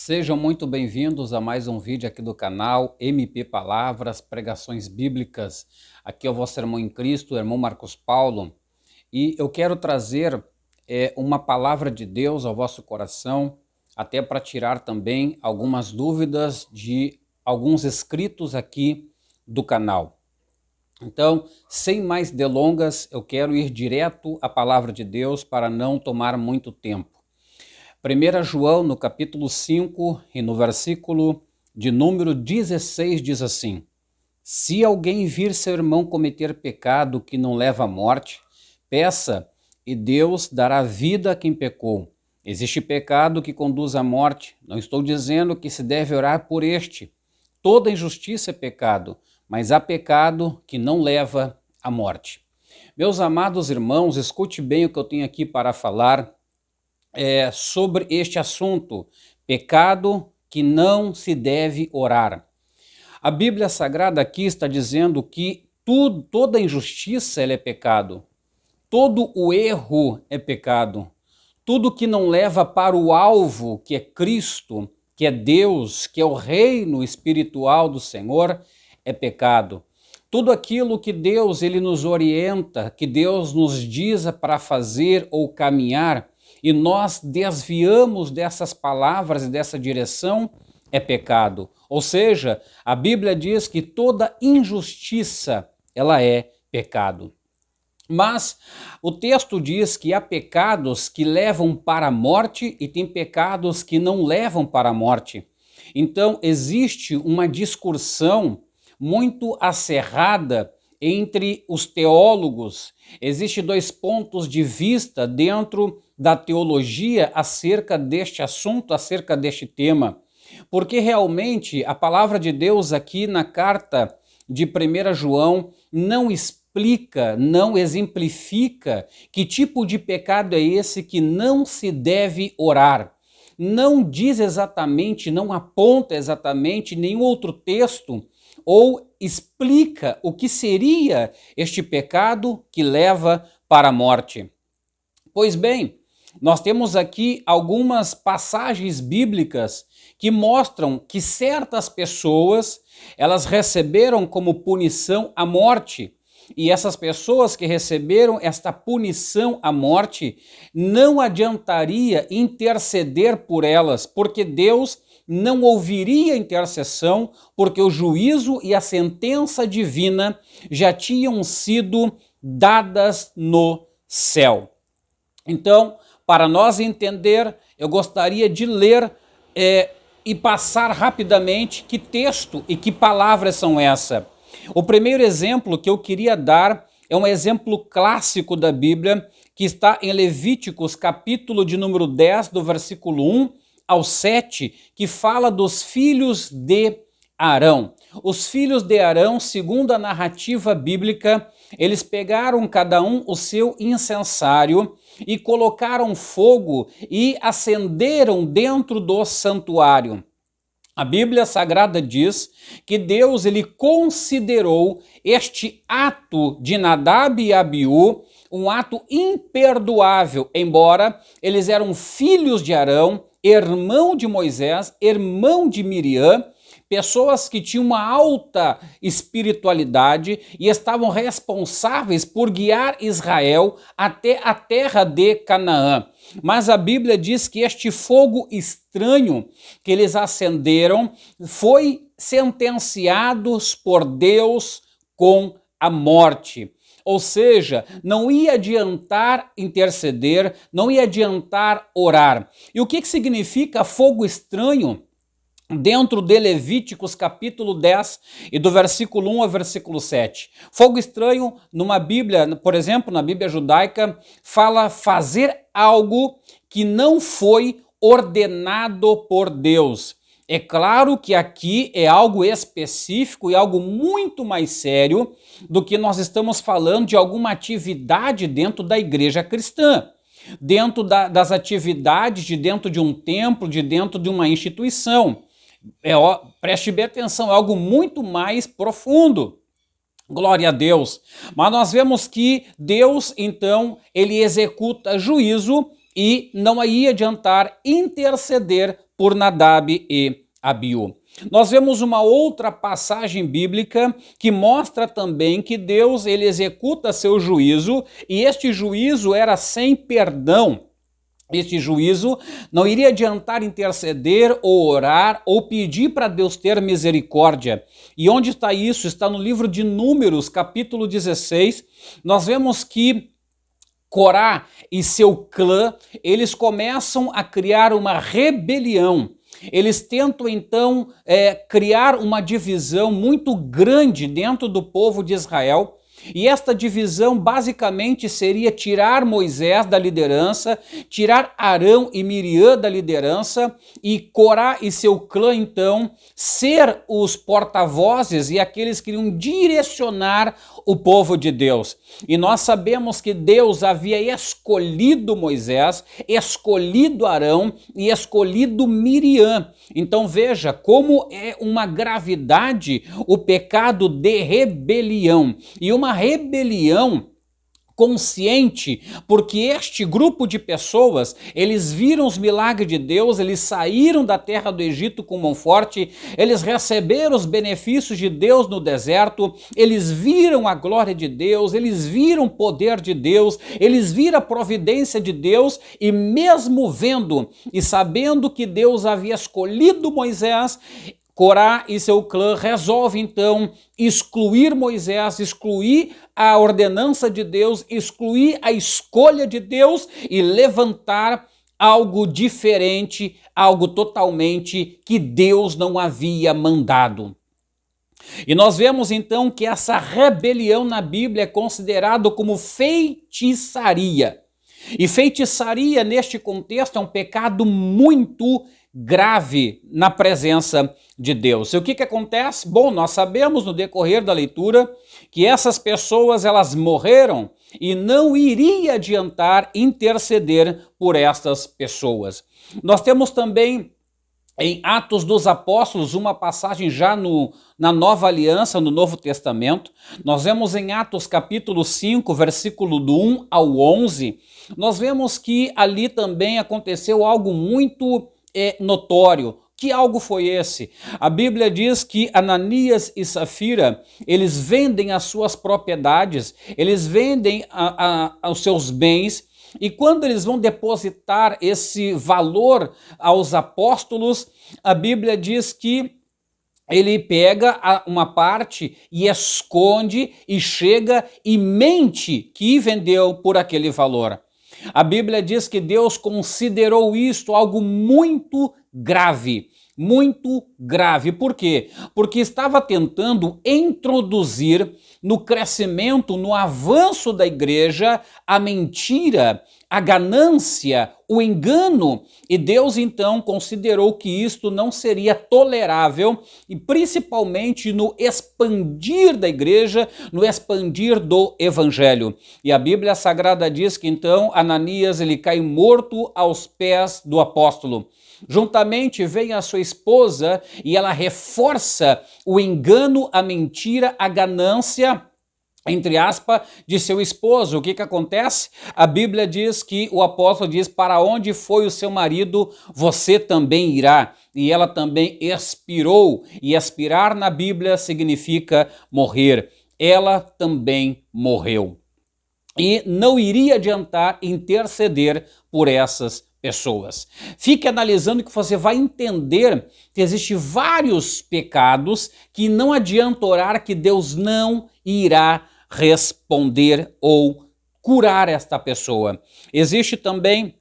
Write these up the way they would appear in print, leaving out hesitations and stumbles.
Sejam muito bem-vindos a mais um vídeo aqui do canal MP Palavras, Pregações Bíblicas. Aqui é o vosso irmão em Cristo, o irmão Marcos Paulo, e eu quero trazer uma palavra de Deus ao vosso coração, até para tirar também algumas dúvidas de alguns inscritos aqui do canal. Então, sem mais delongas, eu quero ir direto à palavra de Deus para não tomar muito tempo. 1 João, no capítulo 5 e no versículo de número 16, diz assim: Se alguém vir seu irmão cometer pecado que não leva à morte, peça e Deus dará vida a quem pecou. Existe pecado que conduz à morte. Não estou dizendo que se deve orar por este. Toda injustiça é pecado, mas há pecado que não leva à morte. Meus amados irmãos, escute bem o que eu tenho aqui para falar sobre este assunto, pecado que não se deve orar. A Bíblia Sagrada aqui está dizendo que toda injustiça é pecado, todo o erro é pecado, tudo que não leva para o alvo, que é Cristo, que é Deus, que é o reino espiritual do Senhor, é pecado. Tudo aquilo que Deus ele nos orienta, que Deus nos diz para fazer ou caminhar, e nós desviamos dessas palavras e dessa direção, é pecado. Ou seja, a Bíblia diz que toda injustiça, ela é pecado. Mas o texto diz que há pecados que levam para a morte e tem pecados que não levam para a morte. Então existe uma discussão muito acerrada entre os teólogos. Existem dois pontos de vista dentro da teologia acerca deste assunto, acerca deste tema. Porque realmente a palavra de Deus aqui na carta de 1 João não explica, não exemplifica que tipo de pecado é esse que não se deve orar. Não diz exatamente, não aponta exatamente nenhum outro texto ou explica o que seria este pecado que leva para a morte. Pois bem, nós temos aqui algumas passagens bíblicas que mostram que certas pessoas, elas receberam como punição a morte. E essas pessoas que receberam esta punição à morte, não adiantaria interceder por elas, porque Deus não ouviria a intercessão, porque o juízo e a sentença divina já tinham sido dadas no céu. Então, para nós entender, eu gostaria de ler e passar rapidamente que texto e que palavras são essas. O primeiro exemplo que eu queria dar é um exemplo clássico da Bíblia, que está em Levíticos, capítulo de número 10, do versículo 1 ao 7, que fala dos filhos de Arão. Os filhos de Arão, segundo a narrativa bíblica, eles pegaram cada um o seu incensário e colocaram fogo e acenderam dentro do santuário. A Bíblia Sagrada diz que Deus ele considerou este ato de Nadab e Abiú um ato imperdoável, embora eles eram filhos de Arão, irmão de Moisés, irmão de Miriam, pessoas que tinham uma alta espiritualidade e estavam responsáveis por guiar Israel até a terra de Canaã. Mas a Bíblia diz que este fogo estranho que eles acenderam foi sentenciado por Deus com a morte. Ou seja, não ia adiantar interceder, não ia adiantar orar. E o que significa fogo estranho? Dentro de Levíticos capítulo 10 e do versículo 1 ao versículo 7. Fogo estranho numa Bíblia, por exemplo, na Bíblia judaica, fala fazer algo que não foi ordenado por Deus. É claro que aqui é algo específico e algo muito mais sério do que nós estamos falando de alguma atividade dentro da igreja cristã. Dentro das atividades de dentro de um templo, de dentro de uma instituição. Preste bem atenção, é algo muito mais profundo. Glória a Deus. Mas nós vemos que Deus, então, ele executa juízo e não ia adiantar interceder por Nadab e Abiú. Nós vemos uma outra passagem bíblica que mostra também que Deus ele executa seu juízo, e este juízo era sem perdão. Este juízo não iria adiantar interceder ou orar ou pedir para Deus ter misericórdia. E onde está isso? Está no livro de Números, capítulo 16. Nós vemos que Corá e seu clã, eles começam a criar uma rebelião. Eles tentam então criar uma divisão muito grande dentro do povo de Israel. E esta divisão basicamente seria tirar Moisés da liderança, tirar Arão e Miriam da liderança e Corá e seu clã então ser os porta-vozes e aqueles que iriam direcionar o povo de Deus. E nós sabemos que Deus havia escolhido Moisés, escolhido Arão e escolhido Miriam. Então veja como é uma gravidade o pecado de rebelião. E uma rebelião consciente, porque este grupo de pessoas, eles viram os milagres de Deus, eles saíram da terra do Egito com mão forte, eles receberam os benefícios de Deus no deserto, eles viram a glória de Deus, eles viram o poder de Deus, eles viram a providência de Deus, e mesmo vendo e sabendo que Deus havia escolhido Moisés, Corá e seu clã resolvem então excluir Moisés, excluir a ordenança de Deus, excluir a escolha de Deus e levantar algo diferente, algo totalmente que Deus não havia mandado. E nós vemos então que essa rebelião na Bíblia é considerado como feitiçaria. E feitiçaria neste contexto é um pecado muito grave na presença de Deus. E o que acontece? Bom, nós sabemos no decorrer da leitura que essas pessoas elas morreram e não iria adiantar interceder por estas pessoas. Nós temos também em Atos dos Apóstolos, uma passagem já na Nova Aliança, no Novo Testamento. Nós vemos em Atos capítulo 5, versículo do 1 ao 11, nós vemos que ali também aconteceu algo muito notório. Que algo foi esse? A Bíblia diz que Ananias e Safira, eles vendem as suas propriedades, eles vendem os seus bens, e quando eles vão depositar esse valor aos apóstolos, a Bíblia diz que ele pega uma parte e esconde e chega e mente que vendeu por aquele valor. A Bíblia diz que Deus considerou isto algo muito grave. Muito grave. Por quê? Porque estava tentando introduzir no crescimento, no avanço da igreja, a mentira, a ganância, o engano. E Deus então considerou que isto não seria tolerável, e principalmente no expandir da igreja, no expandir do evangelho. E a Bíblia Sagrada diz que então Ananias ele cai morto aos pés do apóstolo. Juntamente vem a sua esposa e ela reforça o engano, a mentira, a ganância, entre aspas, de seu esposo. O que acontece? A Bíblia diz que o apóstolo diz: para onde foi o seu marido, você também irá. E ela também expirou. E expirar na Bíblia significa morrer. Ela também morreu. E não iria adiantar interceder por essas pessoas. Fique analisando que você vai entender que existem vários pecados que não adianta orar, que Deus não irá responder ou curar esta pessoa. Existe também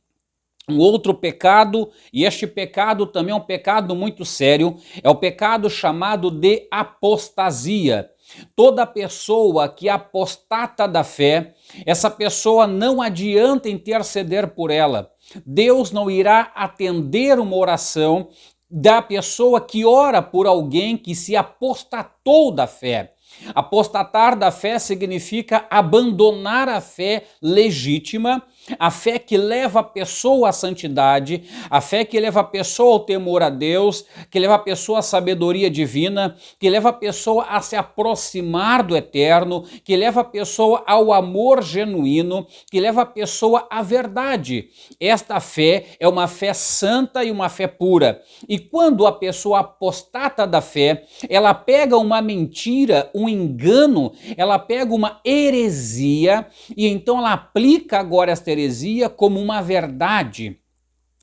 um outro pecado, e este pecado também é um pecado muito sério, é o pecado chamado de apostasia. Toda pessoa que apostata da fé, essa pessoa não adianta interceder por ela. Deus não irá atender uma oração da pessoa que ora por alguém que se apostatou da fé. Apostatar da fé significa abandonar a fé legítima a fé que leva a pessoa à santidade, a fé que leva a pessoa ao temor a Deus, que leva a pessoa à sabedoria divina, que leva a pessoa a se aproximar do eterno, que leva a pessoa ao amor genuíno, que leva a pessoa à verdade. Esta fé é uma fé santa e uma fé pura. E quando a pessoa apostata da fé, ela pega uma mentira, um engano, ela pega uma heresia e então ela aplica agora esta heresia como uma verdade.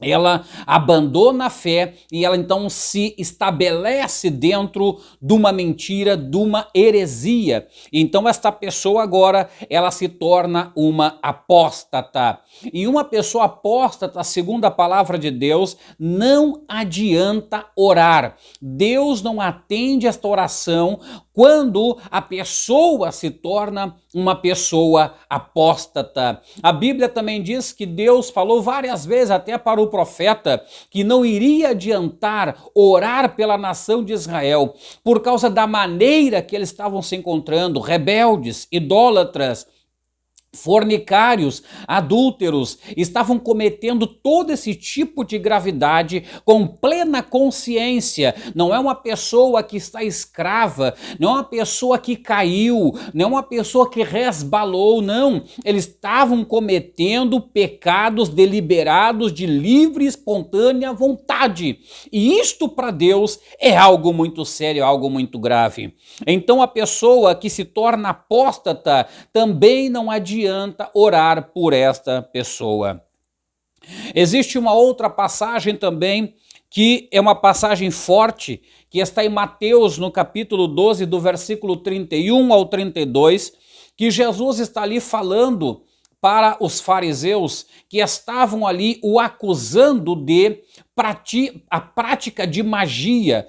Ela abandona a fé e ela então se estabelece dentro de uma mentira, de uma heresia. Então esta pessoa agora, ela se torna uma apóstata. E uma pessoa apóstata, segundo a palavra de Deus, não adianta orar. Deus não atende esta oração quando a pessoa se torna uma pessoa apóstata. A Bíblia também diz que Deus falou várias vezes até para o profeta que não iria adiantar orar pela nação de Israel por causa da maneira que eles estavam se encontrando, rebeldes, idólatras, fornicários, adúlteros, estavam cometendo todo esse tipo de gravidade com plena consciência. Não é uma pessoa que está escrava, não é uma pessoa que caiu, não é uma pessoa que resbalou, não. Eles estavam cometendo pecados deliberados de livre e espontânea vontade. E isto para Deus é algo muito sério, algo muito grave. Então a pessoa que se torna apóstata também não adianta orar por esta pessoa. Existe uma outra passagem também, que é uma passagem forte, que está em Mateus, no capítulo 12, do versículo 31 ao 32, que Jesus está ali falando para os fariseus que estavam ali o acusando de a prática de magia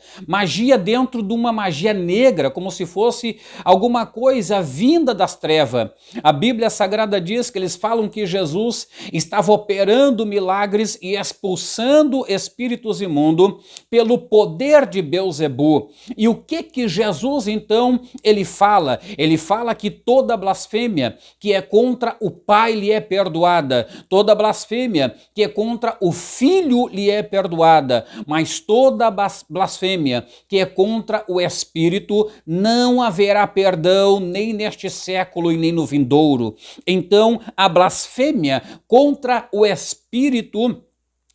dentro de uma magia negra, como se fosse alguma coisa vinda das trevas. A Bíblia Sagrada diz que eles falam que Jesus estava operando milagres e expulsando espíritos imundos pelo poder de Beelzebu. E o que Jesus então ele fala? Ele fala que toda blasfêmia que é contra o Pai lhe é perdoada, toda blasfêmia que é contra o Filho lhe é perdoada, mas toda blasfêmia que é contra o Espírito não haverá perdão nem neste século e nem no vindouro. Então, a blasfêmia contra o Espírito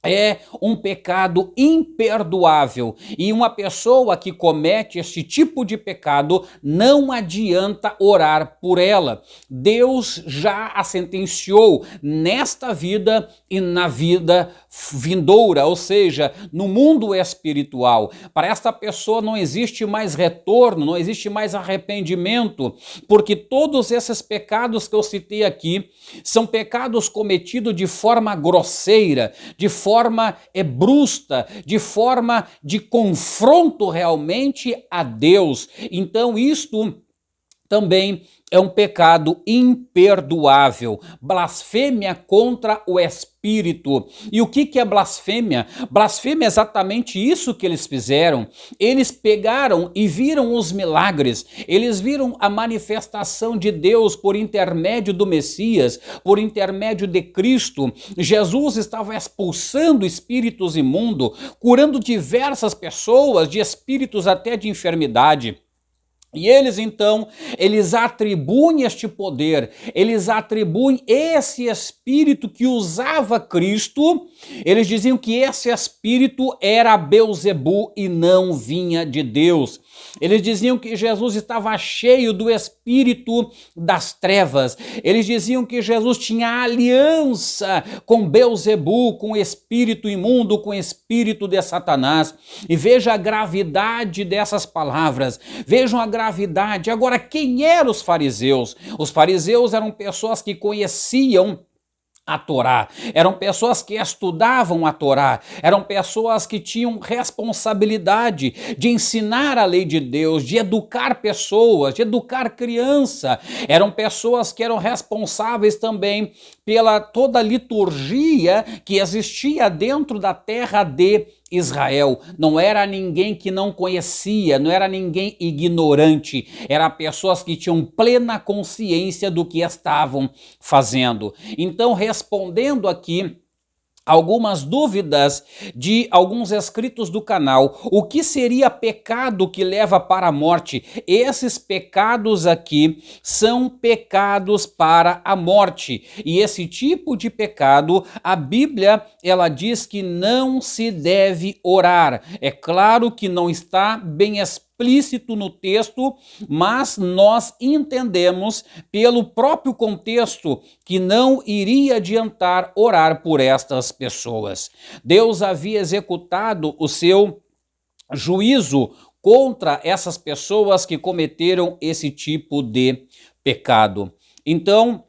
é um pecado imperdoável, e uma pessoa que comete este tipo de pecado não adianta orar por ela. Deus já a sentenciou nesta vida e na vida vindoura, ou seja, no mundo espiritual. Para esta pessoa não existe mais retorno, não existe mais arrependimento, porque todos esses pecados que eu citei aqui são pecados cometidos de forma grosseira, de forma brusca, de forma de confronto realmente a Deus. Então isto também é um pecado imperdoável, blasfêmia contra o Espírito. E o que é blasfêmia? Blasfêmia é exatamente isso que eles fizeram. Eles pegaram e viram os milagres, eles viram a manifestação de Deus por intermédio do Messias, por intermédio de Cristo. Jesus estava expulsando espíritos imundos, curando diversas pessoas de espíritos até de enfermidade. E eles então, eles atribuem este poder, eles atribuem esse espírito que usava Cristo, eles diziam que esse espírito era Beelzebu e não vinha de Deus. Eles diziam que Jesus estava cheio do espírito das trevas. Eles diziam que Jesus tinha aliança com Beelzebu, com o espírito imundo, com o espírito de Satanás. E veja a gravidade dessas palavras. Vejam a gravidade. Agora, quem eram os fariseus? Os fariseus eram pessoas que conheciam a Torá, eram pessoas que estudavam a Torá, eram pessoas que tinham responsabilidade de ensinar a lei de Deus, de educar pessoas, de educar criança, eram pessoas que eram responsáveis também pela toda a liturgia que existia dentro da terra de Israel. Não era ninguém que não conhecia, não era ninguém ignorante, eram pessoas que tinham plena consciência do que estavam fazendo. Então, respondendo aqui algumas dúvidas de alguns inscritos do canal. O que seria pecado que leva para a morte? Esses pecados aqui são pecados para a morte. E esse tipo de pecado, a Bíblia, ela diz que não se deve orar. É claro que não está bem explícito no texto, mas nós entendemos pelo próprio contexto que não iria adiantar orar por estas pessoas. Deus havia executado o seu juízo contra essas pessoas que cometeram esse tipo de pecado. Então,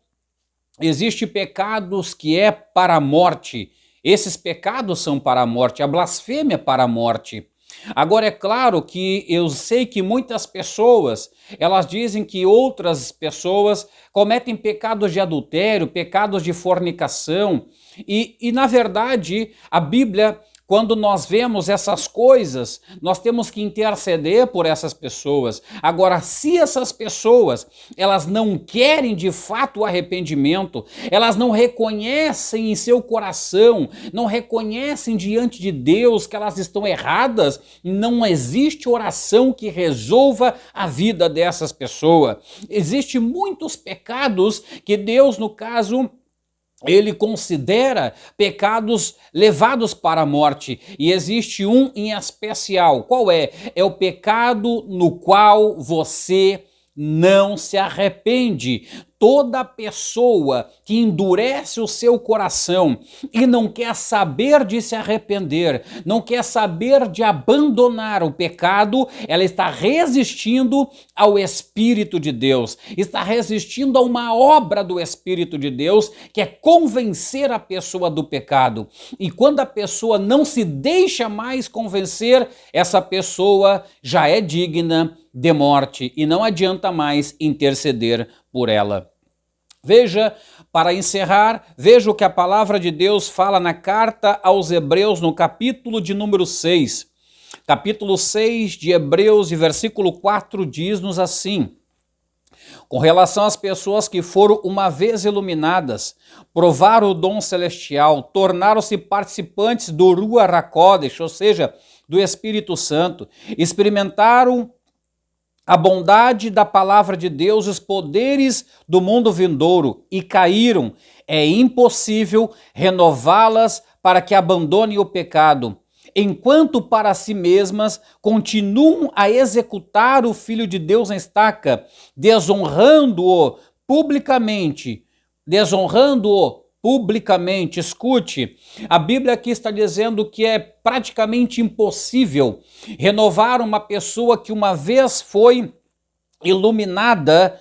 existem pecados que é para a morte. Esses pecados são para a morte, a blasfêmia é para a morte. Agora, é claro que eu sei que muitas pessoas, elas dizem que outras pessoas cometem pecados de adultério, pecados de fornicação, e na verdade, a Bíblia, quando nós vemos essas coisas, nós temos que interceder por essas pessoas. Agora, se essas pessoas, elas não querem de fato o arrependimento, elas não reconhecem em seu coração, não reconhecem diante de Deus que elas estão erradas, não existe oração que resolva a vida dessas pessoas. Existem muitos pecados que Deus, no caso, ele considera pecados levados para a morte, e existe um em especial. Qual é? É o pecado no qual você não se arrepende. Toda pessoa que endurece o seu coração e não quer saber de se arrepender, não quer saber de abandonar o pecado, ela está resistindo ao Espírito de Deus, está resistindo a uma obra do Espírito de Deus, que é convencer a pessoa do pecado. E quando a pessoa não se deixa mais convencer, essa pessoa já é digna de morte e não adianta mais interceder por ela. Veja, para encerrar, veja o que a palavra de Deus fala na carta aos Hebreus, no capítulo de número 6. Capítulo 6 de Hebreus, e versículo 4, diz-nos assim: com relação às pessoas que foram uma vez iluminadas, provaram o dom celestial, tornaram-se participantes do Ruach HaKodesh, ou seja, do Espírito Santo, experimentaram a bondade da palavra de Deus, os poderes do mundo vindouro, e caíram. É impossível renová-las para que abandonem o pecado, enquanto para si mesmas continuam a executar o Filho de Deus na estaca, desonrando-o publicamente, escute, a Bíblia aqui está dizendo que é praticamente impossível renovar uma pessoa que uma vez foi iluminada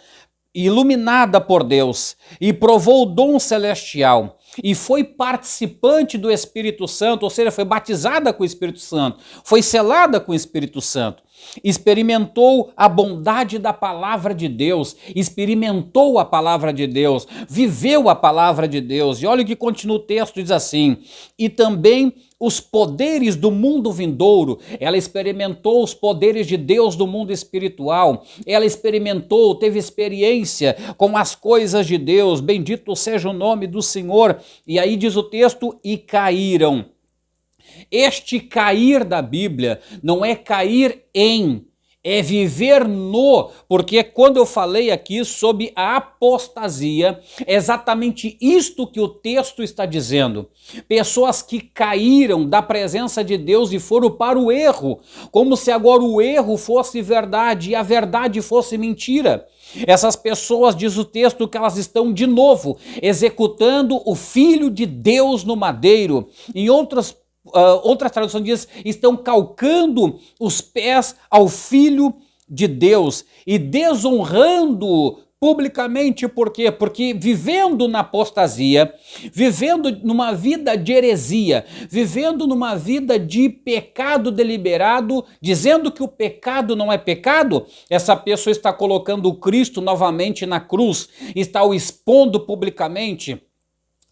por Deus e provou o dom celestial e foi participante do Espírito Santo, ou seja, foi batizada com o Espírito Santo, foi selada com o Espírito Santo, experimentou a bondade da palavra de Deus, experimentou a palavra de Deus, viveu a palavra de Deus. E olha o que continua o texto, diz assim: e também os poderes do mundo vindouro. Ela experimentou os poderes de Deus do mundo espiritual, ela experimentou, teve experiência com as coisas de Deus, bendito seja o nome do Senhor. E aí diz o texto: e caíram. Este cair da Bíblia não é cair em, é viver no, porque quando eu falei aqui sobre a apostasia, é exatamente isto que o texto está dizendo. Pessoas que caíram da presença de Deus e foram para o erro, como se agora o erro fosse verdade e a verdade fosse mentira. Essas pessoas, diz o texto, que elas estão de novo executando o Filho de Deus no madeiro. Em outra tradução diz, estão calcando os pés ao Filho de Deus e desonrando publicamente. Por quê? Porque vivendo na apostasia, vivendo numa vida de heresia, vivendo numa vida de pecado deliberado, dizendo que o pecado não é pecado, essa pessoa está colocando o Cristo novamente na cruz, está o expondo publicamente.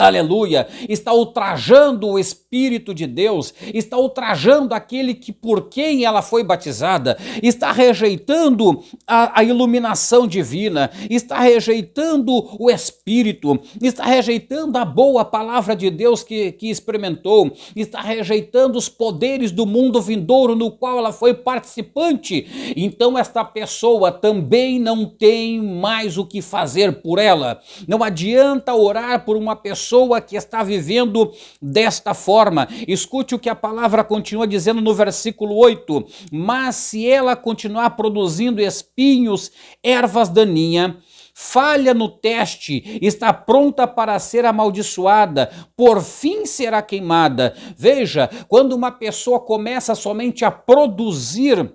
aleluia, está ultrajando o Espírito de Deus, está ultrajando aquele que por quem ela foi batizada, está rejeitando a iluminação divina, está rejeitando o Espírito, está rejeitando a boa palavra de Deus que experimentou, está rejeitando os poderes do mundo vindouro no qual ela foi participante. Então esta pessoa também não tem mais o que fazer por ela. Não adianta orar por uma pessoa que está vivendo desta forma. Escute o que a palavra continua dizendo no versículo 8. Mas se ela continuar produzindo espinhos, ervas daninhas, falha no teste, está pronta para ser amaldiçoada, por fim será queimada. Veja, quando uma pessoa começa somente a produzir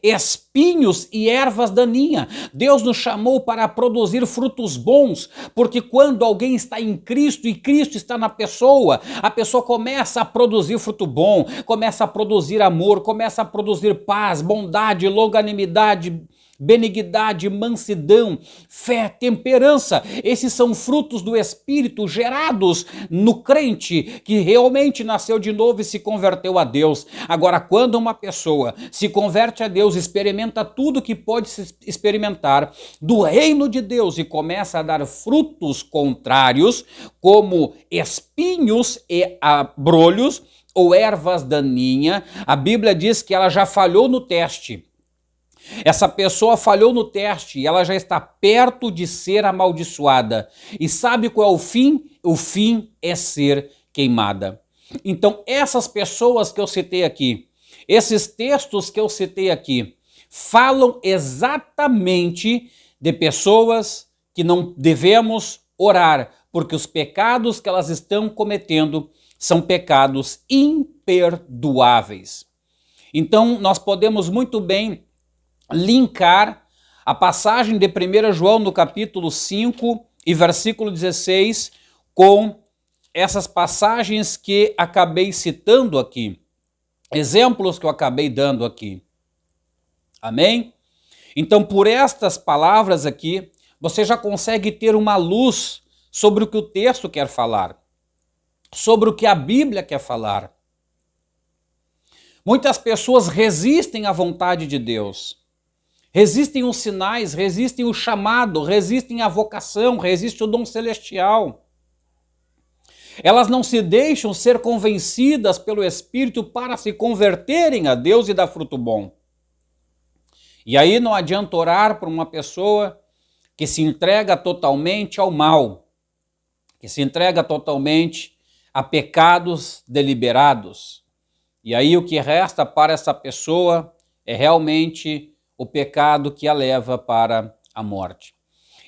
espinhos e ervas daninhas, Deus nos chamou para produzir frutos bons, porque quando alguém está em Cristo e Cristo está na pessoa, a pessoa começa a produzir fruto bom, começa a produzir amor, começa a produzir paz, bondade, longanimidade, benignidade, mansidão, fé, temperança. Esses são frutos do Espírito gerados no crente que realmente nasceu de novo e se converteu a Deus. Agora, quando uma pessoa se converte a Deus, experimenta tudo que pode se experimentar do reino de Deus e começa a dar frutos contrários, como espinhos e abrolhos ou ervas daninhas, a Bíblia diz que ela já falhou no teste. Essa pessoa falhou no teste e ela já está perto de ser amaldiçoada. E sabe qual é o fim? O fim é ser queimada. Então, essas pessoas que eu citei aqui, esses textos que eu citei aqui, falam exatamente de pessoas que não devemos orar, porque os pecados que elas estão cometendo são pecados imperdoáveis. Então, nós podemos muito bem linkar a passagem de 1 João no capítulo 5 e versículo 16 com essas passagens que acabei citando aqui, exemplos que eu acabei dando aqui. Amém? Então, por estas palavras aqui, você já consegue ter uma luz sobre o que o texto quer falar, sobre o que a Bíblia quer falar. Muitas pessoas resistem à vontade de Deus. Resistem os sinais, resistem o chamado, resistem a vocação, resistem o dom celestial. Elas não se deixam ser convencidas pelo Espírito para se converterem a Deus e dar fruto bom. E aí não adianta orar por uma pessoa que se entrega totalmente ao mal, que se entrega totalmente a pecados deliberados. E aí o que resta para essa pessoa é realmente o pecado que a leva para a morte.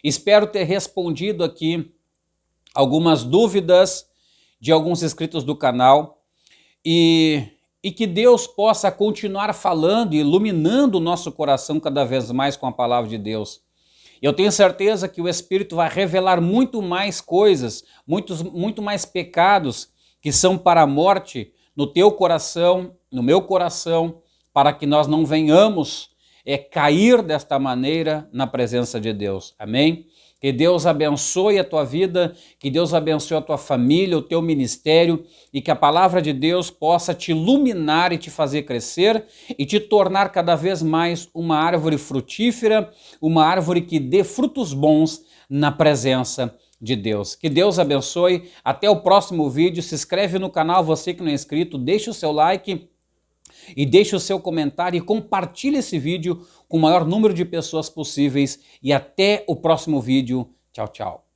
Espero ter respondido aqui algumas dúvidas de alguns inscritos do canal e que Deus possa continuar falando e iluminando o nosso coração cada vez mais com a palavra de Deus. Eu tenho certeza que o Espírito vai revelar muito mais coisas, muito mais pecados que são para a morte no teu coração, no meu coração, para que nós não venhamos cair desta maneira na presença de Deus. Amém? Que Deus abençoe a tua vida, que Deus abençoe a tua família, o teu ministério e que a palavra de Deus possa te iluminar e te fazer crescer e te tornar cada vez mais uma árvore frutífera, uma árvore que dê frutos bons na presença de Deus. Que Deus abençoe. Até o próximo vídeo. Se inscreve no canal, você que não é inscrito, deixa o seu like e deixe o seu comentário e compartilhe esse vídeo com o maior número de pessoas possíveis. E até o próximo vídeo. Tchau, tchau.